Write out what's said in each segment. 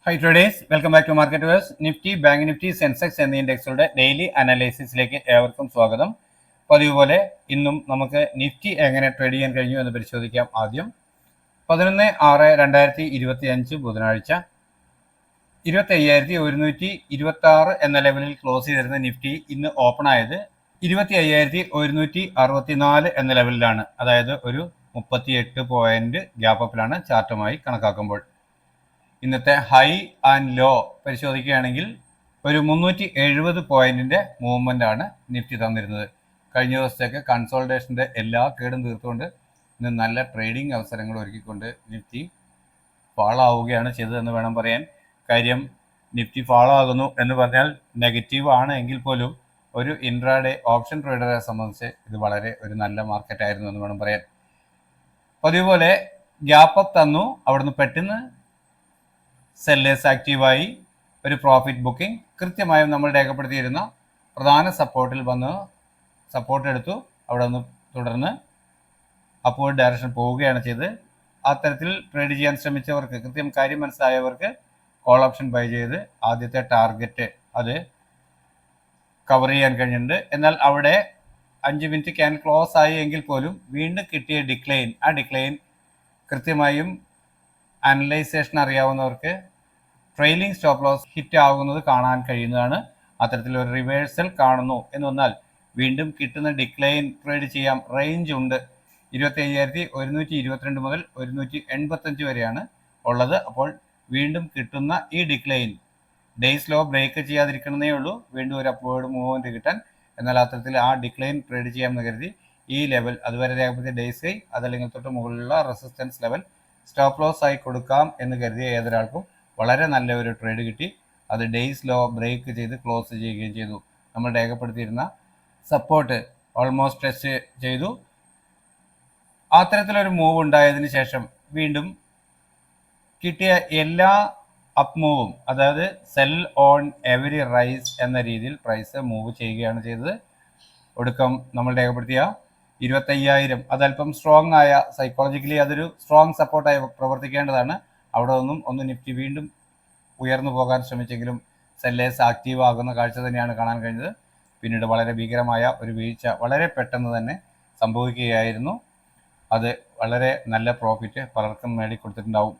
High traders, welcome back to market verse. Nifty, bank Nifty, Sensex എന്നീ ഇൻഡെക്സുകളുടെ daily അനാലിസിസിലേക്ക് ഏവർക്കും സ്വാഗതം. പതിവ് പോലെ ഇന്നും നമുക്ക് നിഫ്റ്റി എങ്ങനെ ട്രേഡ് ചെയ്യാൻ കഴിഞ്ഞു എന്ന് പരിശോധിക്കാം. ആദ്യം 11/6/2025 ബുധനാഴ്ച 25,126 എന്ന ലെവലിൽ ക്ലോസ് ചെയ്തിരുന്ന നിഫ്റ്റി ഇന്ന് ഓപ്പൺ ആയത് 25,164 എന്ന ലെവലിലാണ്. അതായത് ഒരു 38 പോയിന്റ് ഗ്യാപ്പ് അപ്പിലാണ് ചാർട്ടുമായി കണക്കാക്കുമ്പോൾ. ഇന്നത്തെ ഹൈ ആൻഡ് ലോ പരിശോധിക്കുകയാണെങ്കിൽ ഒരു 370 പോയിന്റിന്റെ മൂവ്മെന്റ് ആണ് നിഫ്റ്റി തന്നിരുന്നത്. കഴിഞ്ഞ ദിവസത്തേക്ക് കൺസോൾട്ടേഷന്റെ എല്ലാ കേടും തീർത്തുകൊണ്ട് ഇന്ന് നല്ല ട്രേഡിംഗ് അവസരങ്ങൾ ഒരുക്കിക്കൊണ്ട് നിഫ്റ്റി ഫാളോ ആവുകയാണ് ചെയ്തതെന്ന് വേണം പറയാൻ. കാര്യം നിഫ്റ്റി ഫാളോ ആകുന്നു എന്ന് പറഞ്ഞാൽ നെഗറ്റീവ് ആണ് എങ്കിൽ പോലും ഒരു ഇൻട്രാഡേ ഓപ്ഷൻ ട്രേഡറെ സംബന്ധിച്ച് ഇത് വളരെ ഒരു നല്ല മാർക്കറ്റ് ആയിരുന്നു എന്ന് വേണം പറയാൻ. പതിവ് പോലെ ഗ്യാപ്പ് അപ്പ് തന്നു, അവിടുന്ന് പെട്ടെന്ന് സെല്ലേഴ്സ് ആക്റ്റീവായി ഒരു പ്രോഫിറ്റ് ബുക്കിംഗ് കൃത്യമായും നമ്മൾ രേഖപ്പെടുത്തിയിരുന്ന പ്രധാന സപ്പോർട്ടിൽ വന്ന് സപ്പോർട്ട് എടുത്തു. അവിടെ നിന്ന് തുടർന്ന് അപ്വേർഡ് ഡയറക്ഷൻ പോവുകയാണ് ചെയ്ത്. അത്തരത്തിൽ ട്രേഡ് ചെയ്യാൻ ശ്രമിച്ചവർക്ക്, കൃത്യം കാര്യം മനസ്സിലായവർക്ക് കോൾ ഓപ്ഷൻ ബൈ ചെയ്ത് ആദ്യത്തെ ടാർഗറ്റ് അത് കവർ ചെയ്യാൻ കഴിഞ്ഞിട്ടുണ്ട്. എന്നാൽ അവിടെ 5 മിനിറ്റ് ക്യാൻ ക്ലോസ് ആയി എങ്കിൽ പോലും വീണ്ടും കിട്ടിയ ഡിക്ലൈൻ, ആ ഡിക്ലൈൻ കൃത്യമായും അനലൈസേഷൻ അറിയാവുന്നവർക്ക് ട്രെയിലിംഗ് സ്റ്റോപ്പ് ലോസ് ഹിറ്റ് ആകുന്നത് കാണാൻ കഴിയുന്നതാണ്. അത്തരത്തിലൊരു റിവേഴ്സൽ കാണുന്നു എന്ന് വന്നാൽ വീണ്ടും കിട്ടുന്ന ഡിക്ലൈൻ ട്രേഡ് ചെയ്യാം. റേഞ്ച് ഉണ്ട്, 25,122 മുതൽ 185 വരെയാണ് ഉള്ളത്. അപ്പോൾ വീണ്ടും കിട്ടുന്ന ഈ ഡിക്ലൈൻ ഡേയ്സ് ലോ ബ്രേക്ക് ചെയ്യാതിരിക്കണമെന്നേ ഉള്ളൂ, വീണ്ടും ഒരു അപ്വേർഡ് മൂവ്മെന്റ് കിട്ടാൻ. എന്നാൽ അത്തരത്തിൽ ആ ഡിക്ലൈൻ ട്രേഡ് ചെയ്യാമെന്ന് കരുതി ഈ ലെവൽ അതുവരെ രേഖപ്പെടുത്തിയ ഡേയ്സ് ഹൈ അതല്ലെങ്കിൽ തൊട്ട് മുകളിലുള്ള റെസിസ്റ്റൻസ് ലെവൽ സ്റ്റോപ്പ് ലോസ് ആയി കൊടുക്കാം എന്ന് കരുതിയ ഏതൊരാൾക്കും വളരെ നല്ല ഒരു ട്രേഡ് കിട്ടി. അത് ഡേയ്സ് ലോ ബ്രേക്ക് ചെയ്ത് ക്ലോസ് ചെയ്യുകയും ചെയ്തു. നമ്മൾ രേഖപ്പെടുത്തിയിരുന്ന സപ്പോർട്ട് ഓൾമോസ്റ്റ് ടെസ്റ്റ് ചെയ്തു. അത്തരത്തിലൊരു മൂവ് ഉണ്ടായതിനു ശേഷം വീണ്ടും കിട്ടിയ എല്ലാ അപ്പ് മൂവും, അതായത് സെൽ ഓൺ എവരി റൈസ് എന്ന രീതിയിൽ പ്രൈസ് മൂവ് ചെയ്യുകയാണ് ചെയ്തത്. ഒടുക്കം നമ്മൾ രേഖപ്പെടുത്തിയ 25,000 അതല്പം സ്ട്രോങ് ആയ, സൈക്കോളജിക്കലി അതൊരു സ്ട്രോങ് സപ്പോർട്ടായി പ്രവർത്തിക്കേണ്ടതാണ്. അവിടെ നിന്നും ഒന്ന് നിഫ്റ്റി വീണ്ടും ഉയർന്നു പോകാൻ ശ്രമിച്ചെങ്കിലും സെല്ലേഴ്സ് ആക്റ്റീവ് ആകുന്ന കാഴ്ച തന്നെയാണ് കാണാൻ കഴിഞ്ഞത്. പിന്നീട് വളരെ ഭീകരമായ ഒരു വീഴ്ച വളരെ പെട്ടെന്ന് തന്നെ സംഭവിക്കുകയായിരുന്നു. അത് വളരെ നല്ല പ്രോഫിറ്റ് പലർക്കും നേടിക്കൊടുത്തിട്ടുണ്ടാവും.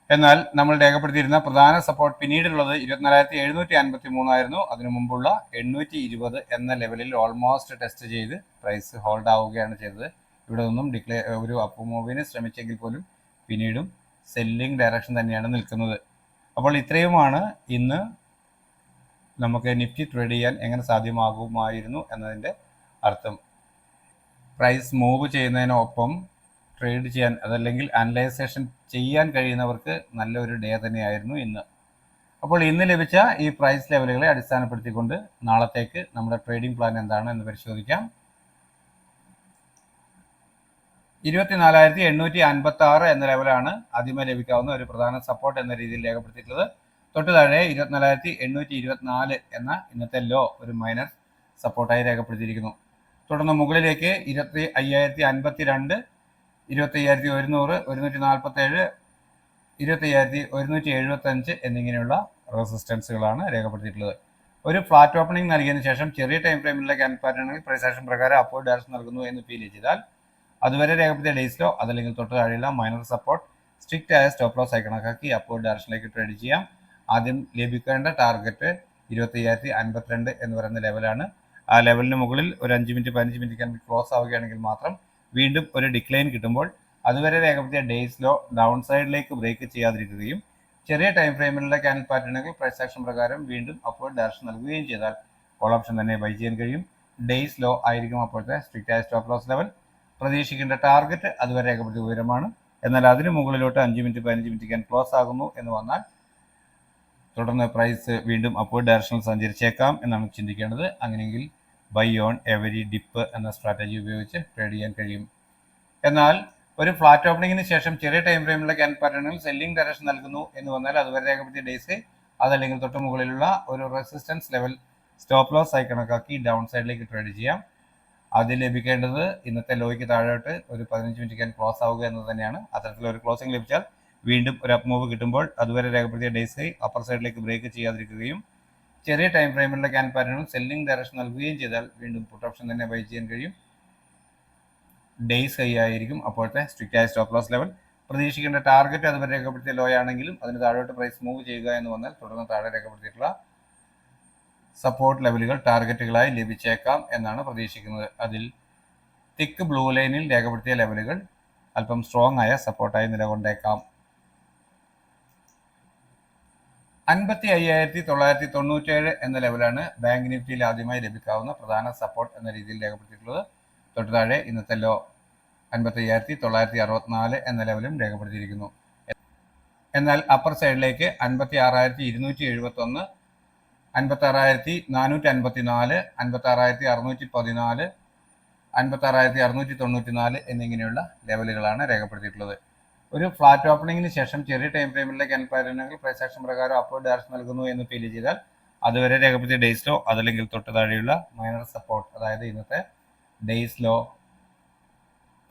എന്നാൽ നമ്മൾ രേഖപ്പെടുത്തിയിരുന്ന പ്രധാന സപ്പോർട്ട് പിന്നീടുള്ളത് 24,753 ആയിരുന്നു. അതിനു മുമ്പുള്ള 820 എന്ന ലെവലിൽ ഓൾമോസ്റ്റ് ടെസ്റ്റ് ചെയ്ത് പ്രൈസ് ഹോൾഡ് ആവുകയാണ് ചെയ്തത്. ഇവിടെ നിന്നും ഒരു അപ്പ് മൂവിന് ശ്രമിച്ചെങ്കിൽ പോലും പിന്നീടും സെല്ലിംഗ് ഡയറക്ഷൻ തന്നെയാണ് നിൽക്കുന്നത്. അപ്പോൾ ഇത്രയുമാണ് ഇന്ന് നമുക്ക് നിഫ്റ്റി ട്രേഡ് ചെയ്യാൻ എങ്ങനെ സാധ്യമാകുമായിരുന്നു എന്നതിൻ്റെ അർത്ഥം. പ്രൈസ് മൂവ് ചെയ്യുന്നതിനൊപ്പം ട്രേഡ് ചെയ്യാൻ അതല്ലെങ്കിൽ അനലൈസേഷൻ ചെയ്യാൻ കഴിയുന്നവർക്ക് നല്ലൊരു ഡേ തന്നെയായിരുന്നു ഇന്ന്. അപ്പോൾ ഇന്ന് ലഭിച്ച ഈ പ്രൈസ് ലെവലുകളെ അടിസ്ഥാനപ്പെടുത്തിക്കൊണ്ട് നാളത്തേക്ക് നമ്മുടെ ട്രേഡിംഗ് പ്ലാൻ എന്താണ് എന്ന് പരിശോധിക്കാം. 24,856 എന്ന ലെവലാണ് ആദ്യമേ ലഭിക്കാവുന്ന ഒരു പ്രധാന സപ്പോർട്ട് എന്ന രീതിയിൽ രേഖപ്പെടുത്തിയിട്ടുള്ളത്. തൊട്ട് താഴെ 24,824 എന്ന ഇന്നത്തെ ലോ ഒരു മൈനർ സപ്പോർട്ടായി രേഖപ്പെടുത്തിയിരിക്കുന്നു. തുടർന്ന് മുകളിലേക്ക് 25,052, 25,100, 147, 25,175 എന്നിങ്ങനെയുള്ള റെസിസ്റ്റൻസുകളാണ് രേഖപ്പെടുത്തിയിട്ടുള്ളത്. ഒരു ഫ്ലാറ്റ് ഓപ്പണിംഗ് നൽകിയതിനു ശേഷം ചെറിയ ടൈം ഫ്രെയിമിലുള്ള ക്യാൻ പാറ്റേണുകൾ പ്രൈസ് ആക്ഷൻ പ്രകാരം അപ്വേർഡ് ഡയറക്ഷൻ നൽകുന്നു എന്ന് ഫീൽ ചെയ്താൽ അതുവരെ രേഖപ്പെടുത്തിയ ഡേയ്സ് ലോ അതല്ലെങ്കിൽ തൊട്ട് താഴെയുള്ള മൈനർ സപ്പോർട്ട് സ്ട്രിക്റ്റ് ആയ സ്റ്റോപ്പ് ലോസ് ആയി കണക്കാക്കി അപ്വേർഡ് ഡയറക്ഷനിലേക്ക് ട്രേഡ് ചെയ്യാം. ആദ്യം ലഭിക്കേണ്ട ടാർഗറ്റ് 25,052 എന്ന് പറയുന്ന ലെവലാണ്. ആ ലെവലിന് മുകളിൽ ഒരു 5 മിനിറ്റ് 15 മിനിറ്റ് ക്ലോസ് ആവുകയാണെങ്കിൽ മാത്രം വീണ്ടും ഒരു ഡിക്ലൈൻ കിട്ടുമ്പോൾ അതുവരെ രേഖപ്പെടുത്തിയ ഡേയ്സ് ലോ ഡൗൺ സൈഡിലേക്ക് ബ്രേക്ക് ചെയ്യാതിരിക്കുകയും ചെറിയ ടൈം ഫ്രെയിമിലുള്ള ക്യാൻഡിൽ പാറ്റേണുകൾ പ്രൈസ് ആക്ഷൻ പ്രകാരം വീണ്ടും അപ്വേർഡ് ഡയറക്ഷൻ നൽകുകയും ചെയ്താൽ കോൾ ഓപ്ഷൻ തന്നെ ബൈ ചെയ്യാൻ കഴിയും. ഡേയ്സ് ലോ ആയിരിക്കും അപ്പോഴത്തെ സ്ട്രിക്റ്റ് ആയ സ്റ്റോപ്പ് ലോസ് ലെവൽ. പ്രതീക്ഷിക്കേണ്ട ടാർഗറ്റ് അതുവരെ രേഖപ്പെടുത്തിയ ഉയരമാണ്. എന്നാൽ അതിന് മുകളിലോട്ട് 5 മിനിറ്റ് 15 മിനിറ്റ് ക്യാൻ ക്ലോസ് ആകുന്നു എന്ന് വന്നാൽ തുടർന്ന് പ്രൈസ് വീണ്ടും അപ്വേർഡ് ഡയറക്ഷനിൽ സഞ്ചരിച്ചേക്കാം എന്നാണ് ചിന്തിക്കേണ്ടത്. അങ്ങനെയെങ്കിൽ ബൈ ഓൺ എവരി ഡിപ്പ് എന്ന സ്ട്രാറ്റജി ഉപയോഗിച്ച് ട്രേഡ് ചെയ്യാൻ കഴിയും. എന്നാൽ ഒരു ഫ്ലാറ്റ് ഓപ്പണിങ്ങിന് ശേഷം ചെറിയ ടൈം ഫ്രെയിമിലുള്ള ക്യാൻ പാറ്റേണുകൾ സെല്ലിംഗ് ഡയറക്ഷൻ നൽകുന്നു എന്ന് വന്നാൽ അതുവരെ രേഖപ്പെടുത്തിയ ഡേയ്സ് അതല്ലെങ്കിൽ തൊട്ട് മുകളിലുള്ള ഒരു റെസിസ്റ്റൻസ് ലെവൽ സ്റ്റോപ്പ് ലോസ് ആയി കണക്കാക്കി ഡൗൺ സൈഡിലേക്ക് ട്രേഡ് ചെയ്യാം. ആദ്യം ലഭിക്കേണ്ടത് ഇന്നത്തെ ലോയ്ക്ക് താഴോട്ട് ഒരു 15 മിനിറ്റ് ക്യാൻ ക്ലോസ് ആവുക എന്നത് തന്നെയാണ്. അത്തരത്തിലൊരു ക്ലോസിംഗ് ലഭിച്ചാൽ വീണ്ടും ഒരു അപ്പ് മൂവ് കിട്ടുമ്പോൾ അതുവരെ രേഖപ്പെടുത്തിയ ഡേയ്സ് ഹൈ അപ്പർ സൈഡിലേക്ക് ബ്രേക്ക് ചെയ്യാതിരിക്കുകയും ചെറിയ ടൈം ഫ്രെയിമിലുള്ള ക്യാൻ പാറ്റേണും സെല്ലിംഗ് ഡയറക്ഷൻ നൽകുകയും ചെയ്താൽ വീണ്ടും പുട്ട് ഓപ്ഷൻ തന്നെ ബൈ ചെയ്യാൻ കഴിയും. ഡേയ്സ് ഹൈ ആയിരിക്കും അപ്പോഴത്തെ സ്ട്രിക്റ്റ് ആയ സ്റ്റോപ്പ് ലോസ് ലെവൽ. പ്രതീക്ഷിക്കേണ്ട ടാർഗറ്റ് അതുവരെ രേഖപ്പെടുത്തിയ ലോ ആണെങ്കിലും അതിന് താഴോട്ട് പ്രൈസ് മൂവ് ചെയ്യുക എന്ന് വന്നാൽ തുടർന്ന് താഴെ രേഖപ്പെടുത്തിയിട്ടുള്ള സപ്പോർട്ട് ലെവലുകൾ ടാർഗറ്റുകളായി ലഭിച്ചേക്കാം എന്നാണ് പ്രതീക്ഷിക്കുന്നത്. അതിൽ തിക്ക് ബ്ലൂ ലൈനിൽ രേഖപ്പെടുത്തിയ ലെവലുകൾ അല്പം സ്ട്രോങ് ആയ സപ്പോർട്ടായി നിലകൊണ്ടേക്കാം. 55,997 എന്ന ലെവലാണ് ബാങ്ക് നിഫ്റ്റിയിൽ ആദ്യമായി ലഭിക്കാവുന്ന പ്രധാന സപ്പോർട്ട് എന്ന രീതിയിൽ രേഖപ്പെടുത്തിയിട്ടുള്ളത്. തൊട്ട് താഴെ ഇന്നത്തെ ലോ 55,964 എന്ന ലെവലും രേഖപ്പെടുത്തിയിരിക്കുന്നു. എന്നാൽ അപ്പർ സൈഡിലേക്ക് 56,271, 56,454, 56,614, 56,694 എന്നിങ്ങനെയുള്ള ലെവലുകളാണ് രേഖപ്പെടുത്തിയിട്ടുള്ളത്. ഒരു ഫ്ലാറ്റ് ഓപ്പണിംഗിന് ശേഷം ചെറിയ ടൈം ഫ്രെയിമിലെ ക്യാൻ പാറ്റേണുകൾ പ്രൈസ് ആക്ഷൻ പ്രകാരം അപ്വേർഡ് ഡയറക്ഷൻ നൽകുന്നു എന്ന് ഫീൽ ചെയ്താൽ അതുവരെ രേഖപ്പെടുത്തിയ ഡേയ്സ് ലോ അതല്ലെങ്കിൽ തൊട്ട് താഴെയുള്ള മൈനർ സപ്പോർട്ട്, അതായത് ഇന്നത്തെ ഡേയ്സ് ലോ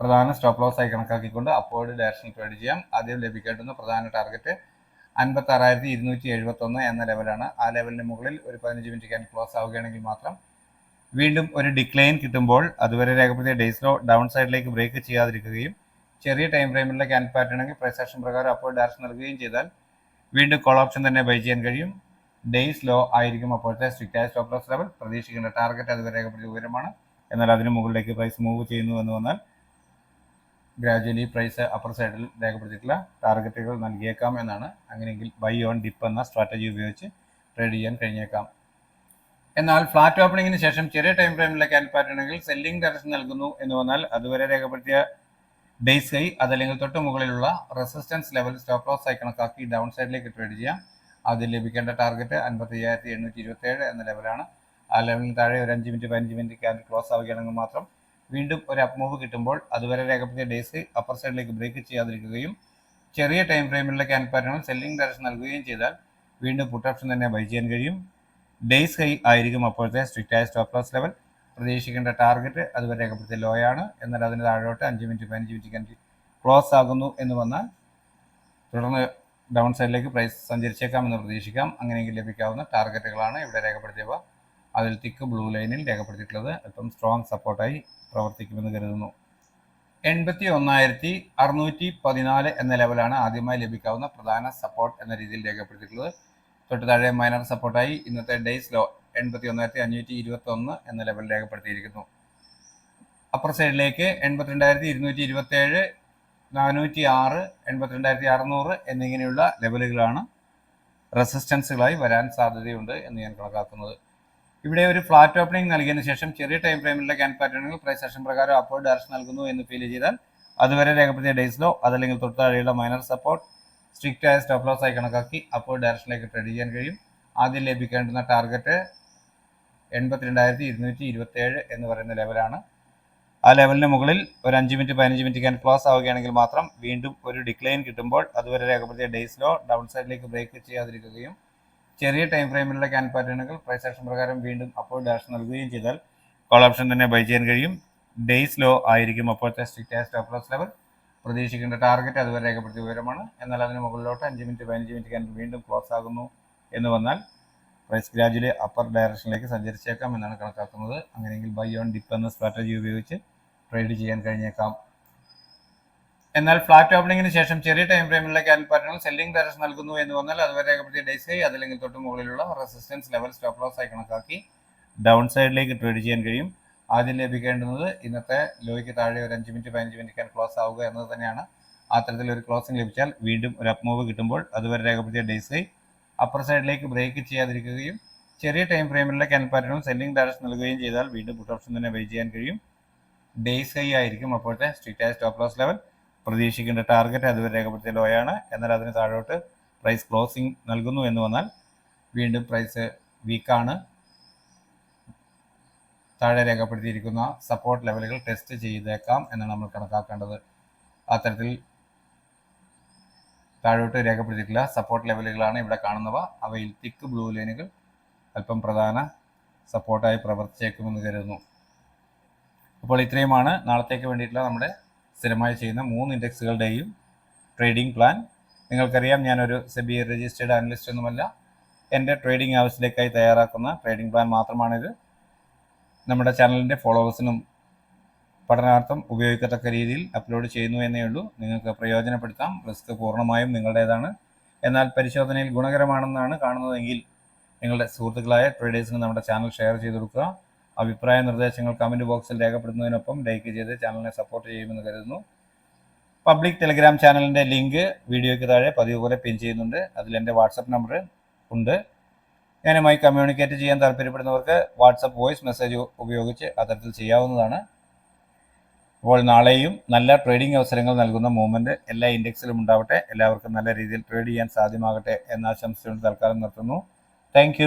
പ്രധാന സ്റ്റോപ്പ് ലോസ് ആയി കണക്കാക്കിക്കൊണ്ട് അപ്വേർഡ് ഡയറക്ഷൻ ട്രേഡ് ചെയ്യാം. ആദ്യം ലഭിക്കേണ്ടുന്ന പ്രധാന ടാർഗറ്റ് 56,271 എന്ന ലെവലാണ്. ആ ലെവലിന് മുകളിൽ ഒരു 15 മിനിറ്റ് ക്യാൻ ക്ലോസ് ആവുകയാണെങ്കിൽ മാത്രം വീണ്ടും ഒരു ഡിക്ലൈൻ കിട്ടുമ്പോൾ അതുവരെ രേഖപ്പെടുത്തിയ ഡേയ്സ് ലോ ഡൗൺ സൈഡിലേക്ക് ബ്രേക്ക് ചെയ്യാതിരിക്കുകയും ചെറിയ ടൈം ഫ്രെയിമിലുള്ള ക്യാൻ പാറ്റേണെങ്കിൽ പ്രൈസ് ആക്ഷൻ പ്രകാരം അപ്വേർഡ് ഡയറക്ഷൻ നൽകുകയും ചെയ്താൽ വീണ്ടും കോൾ ഓപ്ഷൻ തന്നെ ബൈ ചെയ്യാൻ കഴിയും. ഡേയ്സ് ലോ ആയിരിക്കും അപ്പോഴത്തെ സ്ട്രിക്റ്റ് ആയ സ്റ്റോപ്പ് ലോസ് ലെവൽ. പ്രതീക്ഷിക്കേണ്ട ടാർഗറ്റ് അതുവരെ രേഖപ്പെടുത്തിയ ഉയരമാണ്. എന്നാൽ അതിന് മുകളിലേക്ക് പ്രൈസ് മൂവ് ചെയ്യുന്നു എന്ന് വന്നാൽ ഗ്രാജുവലി പ്രൈസ് അപ്പർ സൈഡിൽ രേഖപ്പെടുത്തിയിട്ടുള്ള ടാർഗറ്റുകൾ നൽകിയേക്കാം എന്നാണ്. അങ്ങനെയെങ്കിൽ ബൈ ഓൺ ഡിപ്പ് എന്ന സ്ട്രാറ്റജി ഉപയോഗിച്ച് ട്രേഡ് ചെയ്യാൻ കഴിഞ്ഞേക്കാം. എന്നാൽ ഫ്ലാറ്റ് ഓപ്പണിംഗിന് ശേഷം ചെറിയ ടൈം ഫ്രെയിമിലെ ക്യാൻ പാറ്റേണുകൾ സെല്ലിംഗ് ഡയറക്ഷൻ നൽകുന്നു എന്ന് വന്നാൽ അതുവരെ രേഖപ്പെടുത്തിയ ഡേയ്സ് ഹൈ അതല്ലെങ്കിൽ തൊട്ട് മുകളിലുള്ള റെസിസ്റ്റൻസ് ലെവൽ സ്റ്റോപ്പ് ലോസ് ആയി കണക്കാക്കി ഡൗൺ സൈഡിലേക്ക് ട്രേഡ് ചെയ്യാം. അതിൽ ലഭിക്കേണ്ട ടാർഗറ്റ് 55,827 എന്ന ലെവലാണ്. ആ ലെവലിന് താഴെ ഒരു 5 മിനിറ്റ് 15 മിനിറ്റ് ക്യാൻ ക്ലോസ് ആവുകയാണെങ്കിൽ മാത്രം വീണ്ടും ഒരു അപ്പ് മൂവ് കിട്ടുമ്പോൾ അതുവരെ രേഖപ്പെടുത്തിയ ഡേയ്സ് ഹൈ അപ്പർ സൈഡിലേക്ക് ബ്രേക്ക് ചെയ്യാതിരിക്കുകയും ചെറിയ ടൈം ഫ്രെയിമിലുള്ള ക്യാൻ പാറ്റേണുകൾ സെല്ലിംഗ് ഡയറക്ഷൻ നൽകുകയും ചെയ്താൽ വീണ്ടും പുട്ട് ഓപ്ഷൻ തന്നെ ബൈ ചെയ്യാൻ കഴിയും. ഡേയ്സ് ഹൈ ആയിരിക്കും അപ്പോഴത്തെ സ്ട്രിക്റ്റ് ആയ സ്റ്റോപ്പ് ലോസ് ലെവൽ. പ്രതീക്ഷിക്കേണ്ട ടാർഗറ്റ് അതുവരെ രേഖപ്പെടുത്തിയ ലോ ആണ്. എന്നാൽ അതിന് താഴോട്ട് 5 മിനിറ്റ് 15 മിനിറ്റ് ക്യാൻ ക്ലോസ് ആകുന്നു എന്ന് വന്നാൽ തുടർന്ന് ഡൗൺ സൈഡിലേക്ക് പ്രൈസ് സഞ്ചരിച്ചേക്കാമെന്ന് പ്രതീക്ഷിക്കാം. അങ്ങനെയെങ്കിൽ ലഭിക്കാവുന്ന ടാർഗറ്റുകളാണ് ഇവിടെ രേഖപ്പെടുത്തിയവ. അതിൽ തിക്ക് ബ്ലൂ ലൈനിൽ രേഖപ്പെടുത്തിയിട്ടുള്ളത് അല്പം സ്ട്രോങ് സപ്പോർട്ടായി പ്രവർത്തിക്കുമെന്ന് കരുതുന്നു. 81,614 എന്ന ലെവലാണ് ആദ്യമായി ലഭിക്കാവുന്ന പ്രധാന സപ്പോർട്ട് എന്ന രീതിയിൽ രേഖപ്പെടുത്തിയിട്ടുള്ളത്. തൊട്ട് താഴെ മൈനർ സപ്പോർട്ടായി ഇന്നത്തെ ഡേയ്സ് ലോ 81,521 എന്ന ലെവൽ രേഖപ്പെടുത്തിയിരിക്കുന്നു. അപ്പർ സൈഡിലേക്ക് 82,227, 406, 82,600 എന്നിങ്ങനെയുള്ള ലെവലുകളാണ് റെസിസ്റ്റൻസുകളായി വരാൻ സാധ്യതയുണ്ട് എന്ന് ഞാൻ കണക്കാക്കുന്നത്. ഇവിടെ ഒരു ഫ്ലാറ്റ് ഓപ്പണിംഗ് നൽകിയതിനു ശേഷം ചെറിയ ടൈം ഫ്രെയിമിലുള്ള ക്യാൻ പാറ്റേണുകൾ പ്രൈസ് ആക്ഷൻ പ്രകാരം അപ്വേർഡ് ഡയറക്ഷൻ നൽകുന്നു എന്ന് ഫീൽ ചെയ്താൽ അതുവരെ രേഖപ്പെടുത്തിയ ഡേയ്സ് ലോ അതല്ലെങ്കിൽ തൊട്ട് താഴെയുള്ള മൈനർ സപ്പോർട്ട് സ്ട്രിക്റ്റ് ആയ സ്റ്റോപ്പ് ലോസ് ആയി കണക്കാക്കി അപ്വേർഡ് ഡയറക്ഷനിലേക്ക് ട്രേഡ് ചെയ്യാൻ കഴിയും. ആദ്യം ലഭിക്കേണ്ടുന്ന ടാർഗറ്റ് 82,227 എന്ന് പറയുന്ന ലെവലാണ്. ആ ലെവലിന് മുകളിൽ ഒരു 5 മിനിറ്റ് 15 മിനിറ്റ് ക്യാൻ ക്ലോസ് ആവുകയാണെങ്കിൽ മാത്രം വീണ്ടും ഒരു ഡിക്ലൈൻ കിട്ടുമ്പോൾ അതുവരെ രേഖപ്പെടുത്തിയ ഡേയ്സ് ലോ ഡൗൺ സൈഡിലേക്ക് ബ്രേക്ക് ചെയ്യാതിരിക്കുകയും ചെറിയ ടൈം ഫ്രെയിമിലുള്ള ക്യാൻ പാറ്റേണുകൾ പ്രൈസ് ആക്ഷൻ പ്രകാരം വീണ്ടും അപ്വേർഡ് ഡയറക്ഷൻ നൽകുകയും ചെയ്താൽ കോൾ ഓപ്ഷൻ തന്നെ ബൈ ചെയ്യാൻ കഴിയും. ഡേയ്സ് ലോ ആയിരിക്കും അപ്പോഴത്തെ സ്ട്രിക്റ്റ് ആയ സ്റ്റോപ്പ് ലോസ് ലെവൽ. പ്രതീക്ഷിക്കേണ്ട ടാർഗറ്റ് അതുവരെ രേഖപ്പെടുത്തിയ വിവരമാണ്. എന്നാൽ അതിന് മുകളിലോട്ട് 5 മിനിറ്റ് 15 മിനിറ്റ് ക്യാൻ വീണ്ടും ക്ലോസ് ആകുന്നു എന്ന് വന്നാൽ പ്രൈസ് ഗ്രാജുവലി അപ്പർ ഡയറക്ഷനിലേക്ക് സഞ്ചരിച്ചേക്കാം എന്നാണ് കണക്കാക്കുന്നത്. അങ്ങനെയെങ്കിൽ ബൈ ഓൺ ഡിപ്പ് എന്ന സ്ട്രാറ്റജി ഉപയോഗിച്ച് ട്രേഡ് ചെയ്യാൻ കഴിഞ്ഞേക്കാം. എന്നാൽ ഫ്ലാറ്റ് ഓപ്പണിംഗിന് ശേഷം ചെറിയ ടൈം ഫ്രെയിമിലുള്ള ക്യാൻ പാറ്റേണുകൾ സെല്ലിംഗ് ഡയറക്ഷൻ നൽകുന്നു എന്ന് വന്നാൽ അതുവരെ രേഖപ്പെടുത്തിയ ഡേയ്സ് ഹൈ അതല്ലെങ്കിൽ തൊട്ട് മുകളിലുള്ള റെസിസ്റ്റൻസ് ലെവൽ സ്റ്റോപ്പ് ലോസ് ആയി കണക്കാക്കി ഡൗൺ സൈഡിലേക്ക് ട്രേഡ് ചെയ്യാൻ കഴിയും. ആദ്യം ലഭിക്കേണ്ടുന്നത് ഇന്നത്തെ ലോയ്ക്ക് താഴെ ഒരു 5 മിനിറ്റ് 15 മിനിറ്റ് ക്യാൻ ക്ലോസ് ആവുക എന്നത് തന്നെയാണ്. അത്തരത്തിൽ ഒരു ക്ലോസിംഗ് ലഭിച്ചാൽ വീണ്ടും ഒരു അപ്പ് മൂവ് കിട്ടുമ്പോൾ അതുവരെ രേഖപ്പെടുത്തിയ ഡേയ്സ് ഹൈ അപ്പർ സൈഡിലേക്ക് ബ്രേക്ക് ചെയ്യാതിരിക്കുകയും ചെറിയ ടൈം ഫ്രെയിമിലുള്ള ക്യാൻ പാറ്റേണുകൾ സെല്ലിംഗ് ഡയറക്ഷൻ നൽകുകയും ചെയ്താൽ വീണ്ടും പുട്ട് ഓപ്ഷൻ തന്നെ ബൈ ചെയ്യാൻ കഴിയും. ഡേയ്സ് ഹൈ ആയിരിക്കും അപ്പോഴത്തെ സ്ട്രിക്റ്റ് ആയ സ്റ്റോപ്പ് ലോസ് ലെവൽ. പ്രതീക്ഷിക്കേണ്ട ടാർഗറ്റ് അതുവരെ രേഖപ്പെടുത്തിയ ലോ ആണ്. എന്നാൽ അതിന് താഴോട്ട് പ്രൈസ് ക്ലോസിംഗ് നൽകുന്നു എന്ന് വന്നാൽ വീണ്ടും പ്രൈസ് വീക്കാണ്. താഴെ രേഖപ്പെടുത്തിയിരിക്കുന്ന സപ്പോർട്ട് ലെവലുകൾ ടെസ്റ്റ് ചെയ്തേക്കാം എന്നാണ് നമ്മൾ കണക്കാക്കേണ്ടത്. അത്തരത്തിൽ താഴോട്ട് രേഖപ്പെടുത്തിയിട്ടുള്ള സപ്പോർട്ട് ലെവലുകളാണ് ഇവിടെ കാണുന്നവ. അവയിൽ തിക്ക് ബ്ലൂ ലൈനുകൾ അല്പം പ്രധാന സപ്പോർട്ടായി പ്രവർത്തിച്ചേക്കുമെന്ന് കരുതുന്നു. അപ്പോൾ ഇത്രയുമാണ് നാളത്തേക്ക് വേണ്ടിയിട്ടുള്ള നമ്മുടെ സ്ഥിരമായി ചെയ്യുന്ന 3 ഇൻഡെക്സുകളുടെയും ട്രേഡിംഗ് പ്ലാൻ. നിങ്ങൾക്കറിയാം, ഞാനൊരു സെബി രജിസ്റ്റേർഡ് അനലിസ്റ്റ് ഒന്നുമല്ല. എൻ്റെ ട്രേഡിംഗ് ആവശ്യത്തിലേക്കായി തയ്യാറാക്കുന്ന ട്രേഡിംഗ് പ്ലാൻ മാത്രമാണിത്. നമ്മുടെ ചാനലിൻ്റെ ഫോളോവേഴ്സിനും പഠനാർത്ഥം ഉപയോഗിക്കത്തക്ക രീതിയിൽ അപ്ലോഡ് ചെയ്യുന്നു എന്നേ ഉള്ളൂ. നിങ്ങൾക്ക് പ്രയോജനപ്പെടുത്താം. റിസ്ക് പൂർണ്ണമായും നിങ്ങളുടേതാണ്. എന്നാൽ പരിശോധനയിൽ ഗുണകരമാണെന്നാണ് കാണുന്നതെങ്കിൽ നിങ്ങളുടെ സുഹൃത്തുക്കളായ ട്രേഡേഴ്സിന് നമ്മുടെ ചാനൽ ഷെയർ ചെയ്ത് കൊടുക്കുക. അഭിപ്രായ നിർദ്ദേശങ്ങൾ കമൻറ്റ് ബോക്സിൽ രേഖപ്പെടുത്തുന്നതിനൊപ്പം ലൈക്ക് ചെയ്ത് ചാനലിനെ സപ്പോർട്ട് ചെയ്യുമെന്ന് കരുതുന്നു. പബ്ലിക് ടെലിഗ്രാം ചാനലിൻ്റെ ലിങ്ക് വീഡിയോയ്ക്ക് താഴെ പതിവ് പോലെ പിൻ ചെയ്യുന്നുണ്ട്. അതിൽ എൻ്റെ വാട്സപ്പ് നമ്പർ ഉണ്ട്. ഞാനുമായി കമ്മ്യൂണിക്കേറ്റ് ചെയ്യാൻ താല്പര്യപ്പെടുന്നവർക്ക് വാട്സപ്പ് വോയിസ് മെസ്സേജ് ഉപയോഗിച്ച് അത്തരത്തിൽ ചെയ്യാവുന്നതാണ്. അപ്പോൾ നാളെയും നല്ല ട്രേഡിംഗ് അവസരങ്ങൾ നൽകുന്ന മൂവ്മെൻറ്റ് എല്ലാ ഇൻഡെക്സിലും ഉണ്ടാവട്ടെ. എല്ലാവർക്കും നല്ല രീതിയിൽ ട്രേഡ് ചെയ്യാൻ സാധ്യമാകട്ടെ എന്ന ആശംസയോട് തൽക്കാലം നിർത്തുന്നു. താങ്ക്